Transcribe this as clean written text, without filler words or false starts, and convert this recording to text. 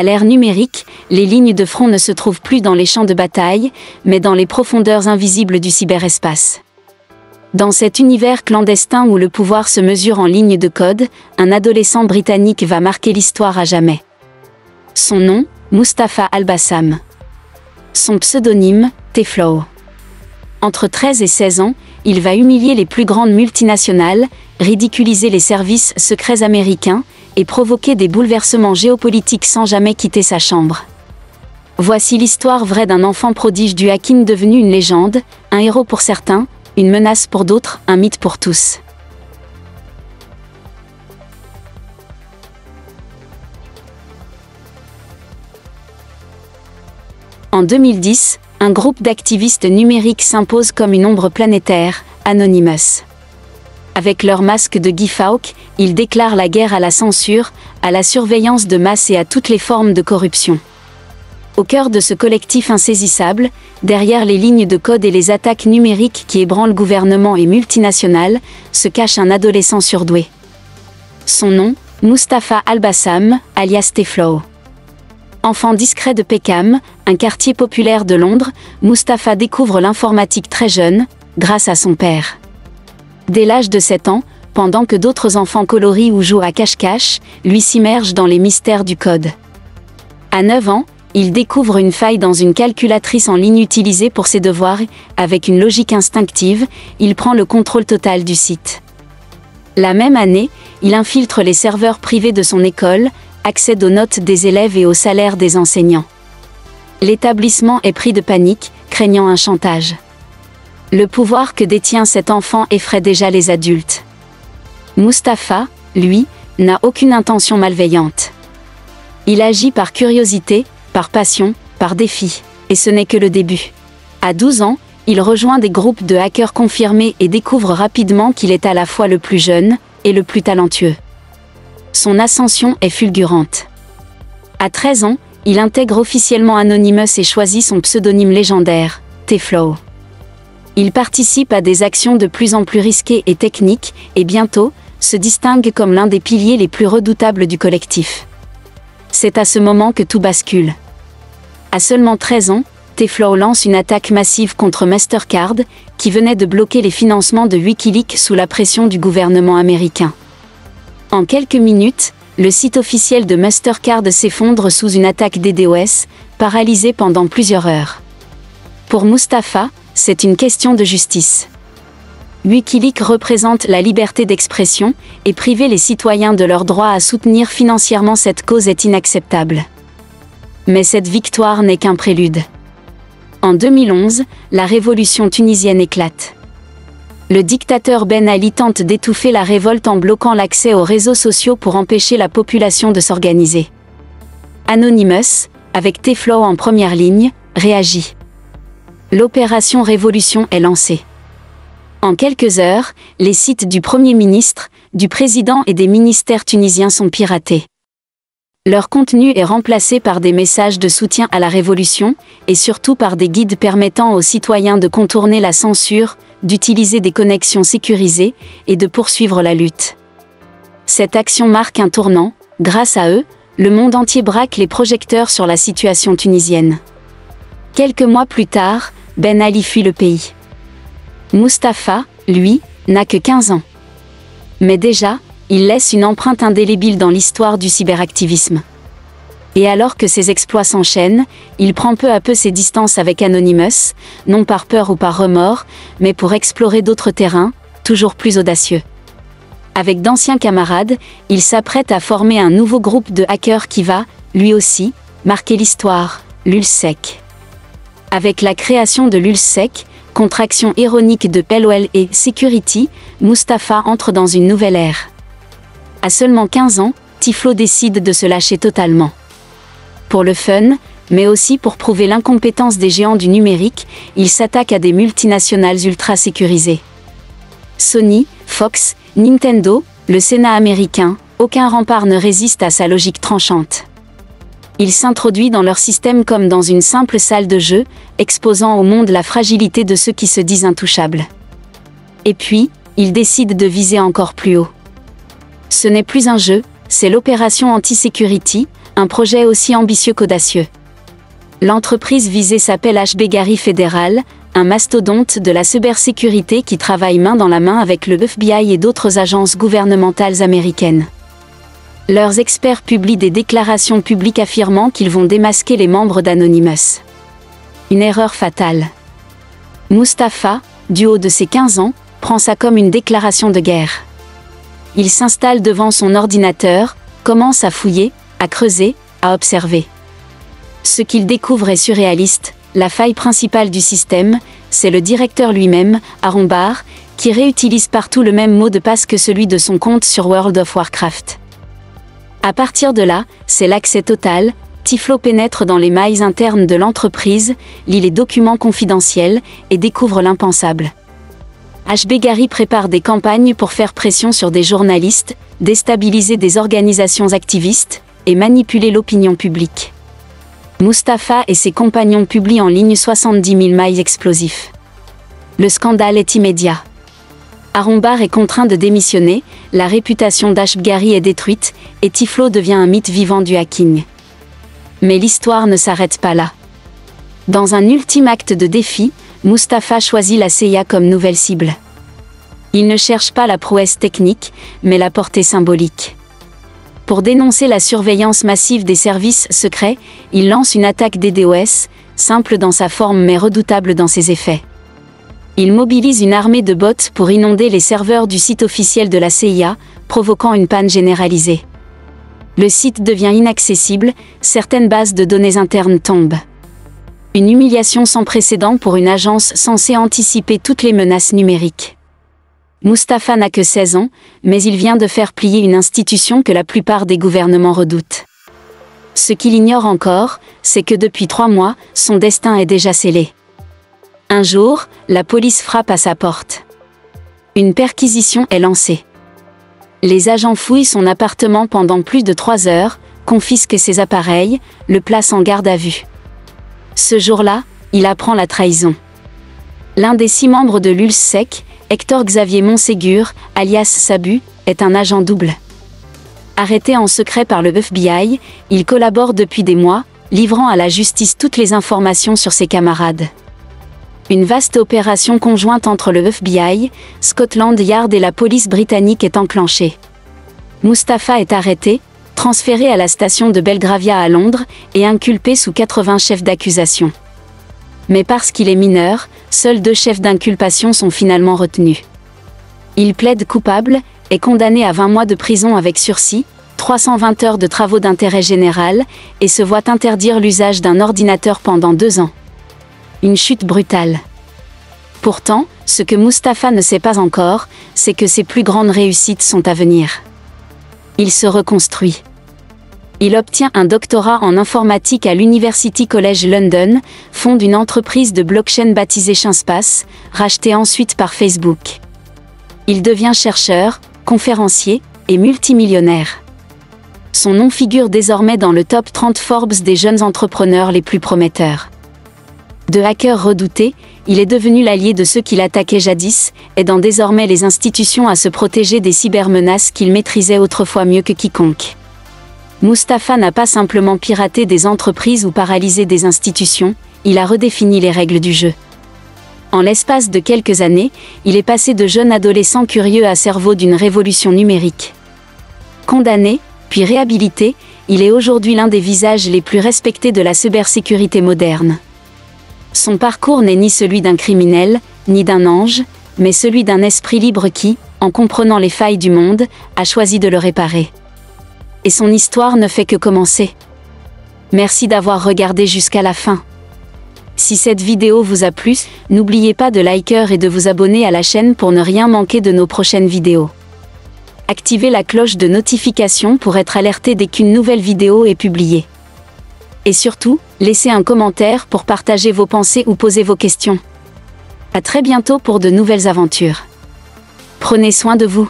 À l'ère numérique, les lignes de front ne se trouvent plus dans les champs de bataille, mais dans les profondeurs invisibles du cyberespace. Dans cet univers clandestin où le pouvoir se mesure en lignes de code, un adolescent britannique va marquer l'histoire à jamais. Son nom, Mustapha Al-Bassam. Son pseudonyme, T-Flow. Entre 13 et 16 ans, il va humilier les plus grandes multinationales, ridiculiser les services secrets américains, et provoquer des bouleversements géopolitiques sans jamais quitter sa chambre. Voici l'histoire vraie d'un enfant prodige du hacking devenu une légende, un héros pour certains, une menace pour d'autres, un mythe pour tous. En 2010, un groupe d'activistes numériques s'impose comme une ombre planétaire, Anonymous. Avec leur masque de Guy Fawkes, ils déclarent la guerre à la censure, à la surveillance de masse et à toutes les formes de corruption. Au cœur de ce collectif insaisissable, derrière les lignes de code et les attaques numériques qui ébranlent gouvernements et multinationales, se cache un adolescent surdoué. Son nom, Mustapha Al-Bassam, alias T-Flow. Enfant discret de Peckham, un quartier populaire de Londres, Mustapha découvre l'informatique très jeune, grâce à son père. Dès l'âge de 7 ans, pendant que d'autres enfants colorient ou jouent à cache-cache, lui s'immerge dans les mystères du code. À 9 ans, il découvre une faille dans une calculatrice en ligne utilisée pour ses devoirs et, avec une logique instinctive, il prend le contrôle total du site. La même année, il infiltre les serveurs privés de son école, accède aux notes des élèves et aux salaires des enseignants. L'établissement est pris de panique, craignant un chantage. Le pouvoir que détient cet enfant effraie déjà les adultes. Mustapha, lui, n'a aucune intention malveillante. Il agit par curiosité, par passion, par défi, et ce n'est que le début. À 12 ans, il rejoint des groupes de hackers confirmés et découvre rapidement qu'il est à la fois le plus jeune et le plus talentueux. Son ascension est fulgurante. À 13 ans, il intègre officiellement Anonymous et choisit son pseudonyme légendaire, T-Flow. Il participe à des actions de plus en plus risquées et techniques, et bientôt, se distingue comme l'un des piliers les plus redoutables du collectif. C'est à ce moment que tout bascule. À seulement 13 ans, T-Flow lance une attaque massive contre Mastercard, qui venait de bloquer les financements de Wikileaks sous la pression du gouvernement américain. En quelques minutes, le site officiel de Mastercard s'effondre sous une attaque DDoS, paralysé pendant plusieurs heures. Pour Mustapha, c'est une question de justice. Wikileaks représente la liberté d'expression, et priver les citoyens de leur droit à soutenir financièrement cette cause est inacceptable. Mais cette victoire n'est qu'un prélude. En 2011, la révolution tunisienne éclate. Le dictateur Ben Ali tente d'étouffer la révolte en bloquant l'accès aux réseaux sociaux pour empêcher la population de s'organiser. Anonymous, avec T-Flow en première ligne, réagit. L'opération Révolution est lancée. En quelques heures, les sites du Premier ministre, du président et des ministères tunisiens sont piratés. Leur contenu est remplacé par des messages de soutien à la révolution, et surtout par des guides permettant aux citoyens de contourner la censure, d'utiliser des connexions sécurisées, et de poursuivre la lutte. Cette action marque un tournant. Grâce à eux, le monde entier braque les projecteurs sur la situation tunisienne. Quelques mois plus tard, Ben Ali fuit le pays. Mustapha, lui, n'a que 15 ans. Mais déjà, il laisse une empreinte indélébile dans l'histoire du cyberactivisme. Et alors que ses exploits s'enchaînent, il prend peu à peu ses distances avec Anonymous, non par peur ou par remords, mais pour explorer d'autres terrains, toujours plus audacieux. Avec d'anciens camarades, il s'apprête à former un nouveau groupe de hackers qui va, lui aussi, marquer l'histoire, l'ULSSEC. Avec la création de l'ULSSEC, contraction ironique de Pell et Security, Mustapha entre dans une nouvelle ère. À seulement 15 ans, T-Flow décide de se lâcher totalement. Pour le fun, mais aussi pour prouver l'incompétence des géants du numérique, il s'attaque à des multinationales ultra sécurisées. Sony, Fox, Nintendo, le Sénat américain, aucun rempart ne résiste à sa logique tranchante. Il s'introduit dans leur système comme dans une simple salle de jeu, exposant au monde la fragilité de ceux qui se disent intouchables. Et puis, il décide de viser encore plus haut. Ce n'est plus un jeu, c'est l'opération Anti-Security, un projet aussi ambitieux qu'audacieux. L'entreprise visée s'appelle HB Federal, un mastodonte de la cybersécurité qui travaille main dans la main avec le FBI et d'autres agences gouvernementales américaines. Leurs experts publient des déclarations publiques affirmant qu'ils vont démasquer les membres d'Anonymous. Une erreur fatale. Mustapha, du haut de ses 15 ans, prend ça comme une déclaration de guerre. Il s'installe devant son ordinateur, commence à fouiller, à creuser, à observer. Ce qu'il découvre est surréaliste. La faille principale du système, c'est le directeur lui-même, Aaron Barr, qui réutilise partout le même mot de passe que celui de son compte sur World of Warcraft. À partir de là, c'est l'accès total. Tiflo pénètre dans les mailles internes de l'entreprise, lit les documents confidentiels et découvre l'impensable. HB prépare des campagnes pour faire pression sur des journalistes, déstabiliser des organisations activistes et manipuler l'opinion publique. Mustapha et ses compagnons publient en ligne 70 000 mails explosifs. Le scandale est immédiat. Aaron Barr est contraint de démissionner, la réputation d'HB est détruite, et Tiflo devient un mythe vivant du hacking. Mais l'histoire ne s'arrête pas là. Dans un ultime acte de défi, Mustapha choisit la CIA comme nouvelle cible. Il ne cherche pas la prouesse technique, mais la portée symbolique. Pour dénoncer la surveillance massive des services secrets, il lance une attaque DDoS, simple dans sa forme mais redoutable dans ses effets. Il mobilise une armée de bots pour inonder les serveurs du site officiel de la CIA, provoquant une panne généralisée. Le site devient inaccessible, certaines bases de données internes tombent. Une humiliation sans précédent pour une agence censée anticiper toutes les menaces numériques. Mustapha n'a que 16 ans, mais il vient de faire plier une institution que la plupart des gouvernements redoutent. Ce qu'il ignore encore, c'est que depuis 3 mois, son destin est déjà scellé. Un jour, la police frappe à sa porte. Une perquisition est lancée. Les agents fouillent son appartement pendant plus de 3 heures, confisquent ses appareils, le placent en garde à vue. Ce jour-là, il apprend la trahison. L'un des 6 membres de l'ULSSEC, Hector Xavier Montségur, alias Sabu, est un agent double. Arrêté en secret par le FBI, il collabore depuis des mois, livrant à la justice toutes les informations sur ses camarades. Une vaste opération conjointe entre le FBI, Scotland Yard et la police britannique est enclenchée. Mustapha est arrêté, transféré à la station de Belgravia à Londres et inculpé sous 80 chefs d'accusation. Mais parce qu'il est mineur, seuls 2 chefs d'inculpation sont finalement retenus. Il plaide coupable, est condamné à 20 mois de prison avec sursis, 320 heures de travaux d'intérêt général, et se voit interdire l'usage d'un ordinateur pendant 2 ans. Une chute brutale. Pourtant, ce que Mustapha ne sait pas encore, c'est que ses plus grandes réussites sont à venir. Il se reconstruit. Il obtient un doctorat en informatique à l'University College London, fonde une entreprise de blockchain baptisée Chainspace, rachetée ensuite par Facebook. Il devient chercheur, conférencier et multimillionnaire. Son nom figure désormais dans le top 30 Forbes des jeunes entrepreneurs les plus prometteurs. De hacker redouté, il est devenu l'allié de ceux qui l'attaquaient jadis, aidant désormais les institutions à se protéger des cybermenaces qu'il maîtrisait autrefois mieux que quiconque. Mustapha n'a pas simplement piraté des entreprises ou paralysé des institutions, il a redéfini les règles du jeu. En l'espace de quelques années, il est passé de jeune adolescent curieux à cerveau d'une révolution numérique. Condamné, puis réhabilité, il est aujourd'hui l'un des visages les plus respectés de la cybersécurité moderne. Son parcours n'est ni celui d'un criminel, ni d'un ange, mais celui d'un esprit libre qui, en comprenant les failles du monde, a choisi de le réparer. Et son histoire ne fait que commencer. Merci d'avoir regardé jusqu'à la fin. Si cette vidéo vous a plu, n'oubliez pas de liker et de vous abonner à la chaîne pour ne rien manquer de nos prochaines vidéos. Activez la cloche de notification pour être alerté dès qu'une nouvelle vidéo est publiée. Et surtout, laissez un commentaire pour partager vos pensées ou poser vos questions. À très bientôt pour de nouvelles aventures. Prenez soin de vous.